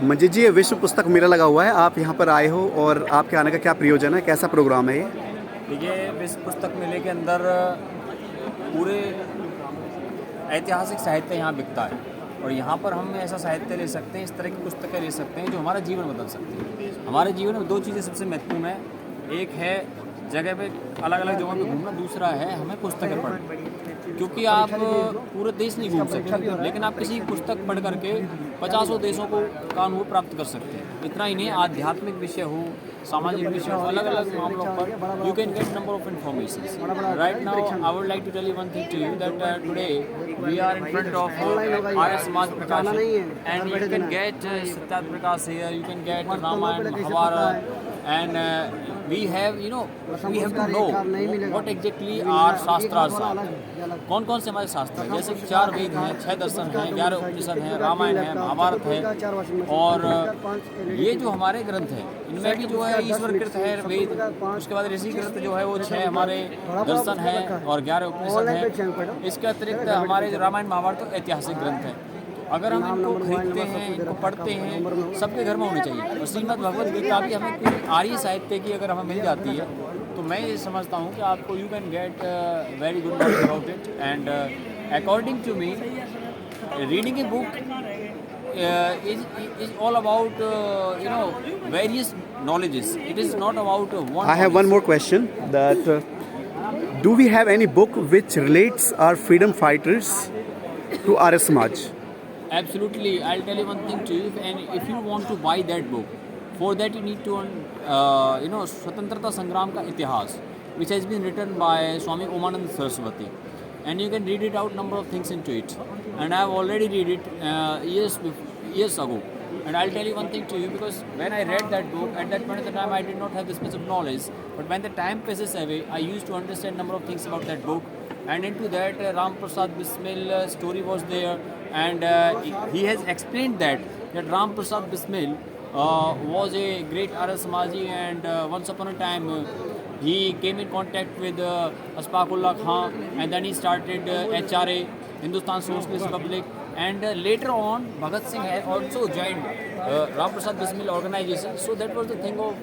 मंजीत जी, ये विश्व पुस्तक मेला लगा हुआ है, आप यहाँ पर आए हो और आपके आने का क्या प्रयोजन है, कैसा प्रोग्राम है ये? देखिए, विश्व पुस्तक मेले के अंदर पूरे ऐतिहासिक साहित्य यहाँ बिकता है और यहाँ पर हम ऐसा साहित्य ले सकते हैं, इस तरह की पुस्तकें ले सकते हैं जो हमारा जीवन बदल सकती हैं। हमारे जीवन में दो चीज़ें सबसे महत्वपूर्ण है, एक है जगह पे अलग अलग जगहों पे घूमना, दूसरा है हमें पुस्तकें पढ़ना। क्योंकि आप पूरे देश नहीं घूम सकते, लेकिन आप किसी पुस्तक पढ़ करके 50 देशों का अनुभव प्राप्त कर सकते हैं। इतना ही नहीं, आध्यात्मिक विषय हो, सामाजिक विषय हो, अलग अलग मामलों पर you can get number of information. Right now I would like to tell you one thing to you that today we are in front of Arya Samaj Prakashan and you can get Satyagraha Prakash here, you can get Ramayana, Mahabharata, and we have to know what exactly our shastras are। कौन कौन से हमारे शास्त्र हैं, जैसे कि 4 वेद हैं, 6 दर्शन हैं, 11 उपनिषद हैं, रामायण है, महाभारत है, और ये जो हमारे ग्रंथ हैं इनमें भी जो है ईश्वर कृत है वेद, उसके बाद ऋषि कृत जो है वो 6 हमारे दर्शन हैं और 11 उपनिषद हैं। इसके अतिरिक्त हमारे जो रामायण महाभारत तो ऐतिहासिक ग्रंथ हैं। अगर हम इनको खरीदते हैं, इनको पढ़ते हैं, सबके घर में होनी चाहिए। और श्रीमद् भगवद गीता भी हमें कोई आर्य साहित्य की अगर हमें मिल जाती है तो मैं ये समझता हूँ कि आपको you can get very good knowledge about it. And according to me, reading a book is all about various knowledges. It is not about one I have one knowledge. more question, that do we have any book which relates our freedom fighters to Arya Samaj? Absolutely. I'll tell you one thing to you, and if you want to buy that book, for that you need to Swatantrata Sangram ka Itihas, which has been written by Swami Omanand Saraswati, and you can read it out number of things into it. And I have already read it years ago. And I'll tell you one thing to you, because when I read that book, at that point of the time I did not have this much of knowledge, but when the time passes away, I used to understand number of things about that book. And into that Ram Prasad Bismil story was there, and he has explained that Ram Prasad Bismil was a great Arya Samaji, and once upon a time he came in contact with Ashfaqullah Khan, and then he started HRA, Hindustan Socialist Republic, and later on Bhagat Singh had also joined Ram Prasad Bismil organization. So that was the thing of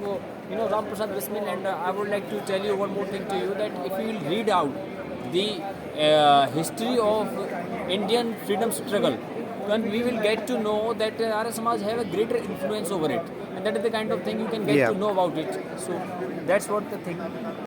Ram Prasad Bismil. And I would like to tell you one more thing to you, that if you will read out the history of Indian freedom struggle, then we will get to know that Arya Samaj have a greater influence over it, and that is the kind of thing you can get Yeah. to know about it. So that's what the thing.